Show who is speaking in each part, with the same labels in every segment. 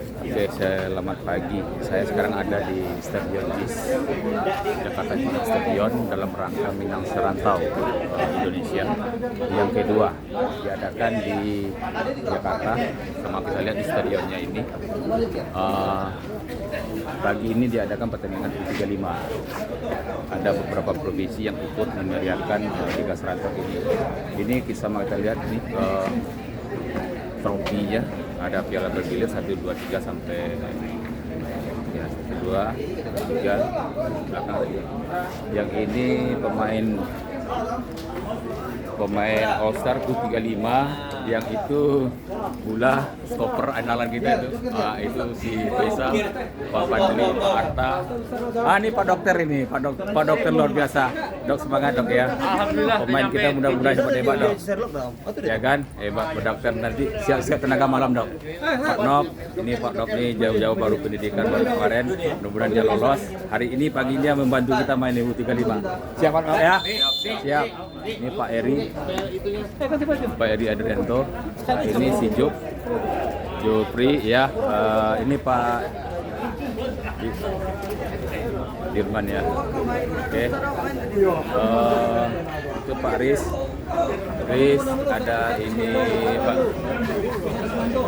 Speaker 1: Oke, selamat pagi. Saya sekarang ada di Stadion JIS Jakarta International Stadion dalam rangka Minang Serantau Indonesia yang kedua diadakan di Jakarta. Sama kita lihat di stadionnya ini. Pagi ini diadakan pertandingan U35. Ada beberapa provinsi yang ikut memeriahkan Liga Serantau ini. Ini sama kita lihat nih trofinya. Ada piala bergilir 1, 2, 3 sampai ya 1, 2, 3 belakang lagi. Yang ini pemain All Star U35 yang itu bola stopper andalan kita itu si Faisal, Pak Fadli, Pak Arta. Ini Pak Dokter ini, Pak Dokter luar biasa. Dok, semangat Dok ya.
Speaker 2: Alhamdulillah.
Speaker 1: Pemain kita mudah-mudahan cepat hebat Dok. Ya kan, hebat Pak Dokter, nanti siap-siap tenaga malam Dok. Pak Nok, ini Pak Dok nih jauh-jauh baru pendidikan baru kemarin, mudah-mudahan dia lolos. Hari ini paginya membantu kita main di U35. Siap Pak Nok ya? Siap. Ini Pak Eri Adrianto, ini si Jopri ya, ini Pak Dirman ya, oke. Itu Pak Riz, ada ini Pak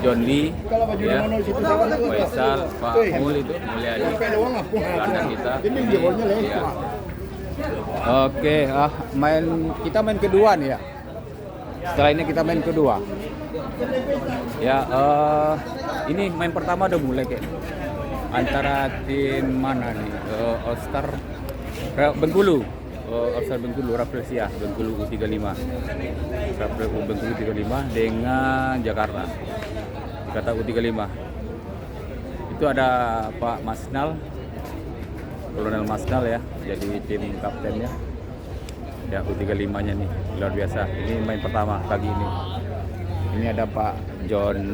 Speaker 1: John Lee ya, Faisal, Pak Mul itu Mulyadi, gelandang kita ini ya. Oke, kita main kedua nih ya. Setelah ini kita main kedua. Ya, ini main pertama udah mulai kayak antara tim mana nih? All Star Bengkulu. All Star Bengkulu, Rafflesia Bengkulu U35. Bengkulu 35 dengan Jakarta U35. Itu ada Pak Masnal, Kolonel Masnal ya, jadi tim kaptennya. Ya U35-nya nih, luar biasa. Ini main pertama pagi ini. Ini ada Pak John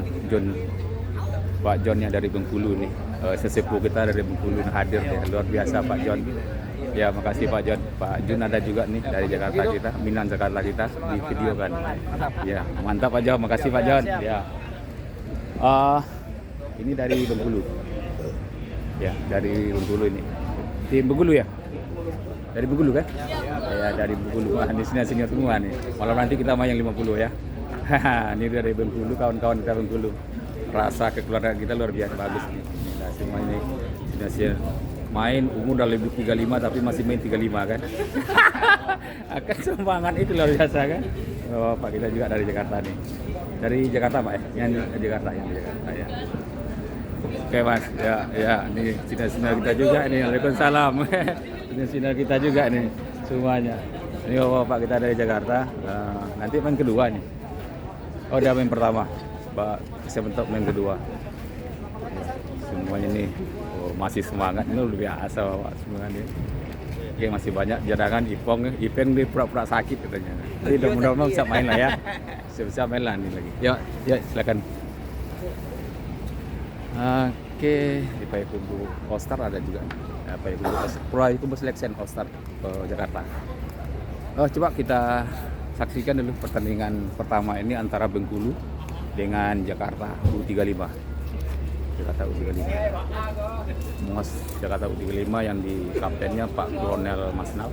Speaker 1: yang dari Bengkulu nih. Sesepuh kita dari Bengkulu hadir ya, luar biasa Pak John. Ya, makasih Pak John. Pak Jun ada juga nih dari Jakarta kita, Minang Jakarta kita di video kan. Ya, mantap Pak John, makasih Pak John. Ya. Ini dari Bengkulu. Ya, dari Bengkulu ini. Tim Bengkulu ya? Dari Bengkulu kan? Ya, dari Bengkulu. Wah, ini sini semua nih. Malam nanti kita main yang 50 ya. Ini dari Bengkulu, kawan-kawan kita Bengkulu. Rasa kekeluargaan kita luar biasa bagus nih. Nah, semua ini sudah main umur udah lebih 35 tapi masih main 35 kan. Akan semangat itu luar biasa kan. Oh, Pak kita juga dari Jakarta nih. Dari Jakarta Pak ya? Yang Jakarta ya. Oke Mas, ya, ini sinar kita juga nih. Waalaikumsalam. Ini sinar kita juga nih semuanya. Ini Bapak kita dari Jakarta. Nanti main kedua nih. Oh, udah main pertama. Pak, saya bentuk main kedua. Semuanya nih masih semangat. Ini luar biasa Bapak semuanya. Oke, masih banyak jarangan Ipeng dia pura-pura sakit katanya. Jadi mudah-mudahan bisa main lah ya. Bisa main lah nih lagi. Ya silakan. Oke, di Payakumbuh All Star ada juga. Payakumbuh Selection All Star Jakarta. Coba kita saksikan dulu pertandingan pertama ini antara Bengkulu dengan Jakarta U35. Jakarta U35. Mos Jakarta U35 yang di kaptennya Pak Kolonel Masnal.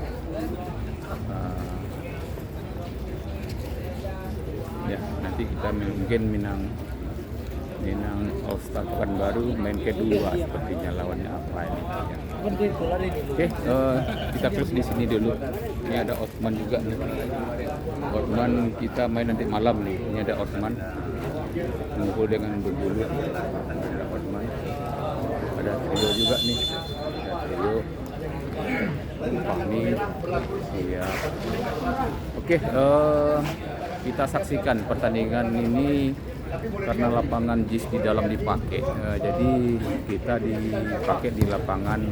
Speaker 1: Ya, nanti kita mungkin Minang All Star Pekanbaru main kedua sepertinya lawannya apa ini. Oke, kita close di sini dulu. Ini ada Osman juga nih. Osman kita main nanti malam nih. Ini ada Osman ngumpul dengan Bengkulu. Ada Osman. Ada trio juga nih. Ada trio Fahmi. Siap. Oke, kita saksikan pertandingan ini. Karena lapangan JIS di dalam dipakai, jadi kita dipakai di lapangan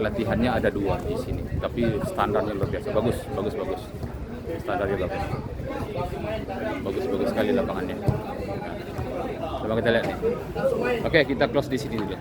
Speaker 1: latihannya ada 2 di sini, tapi standarnya luar biasa, bagus, standarnya bagus sekali lapangannya. Coba kita lihat nih. Oke, kita close di sini dulu.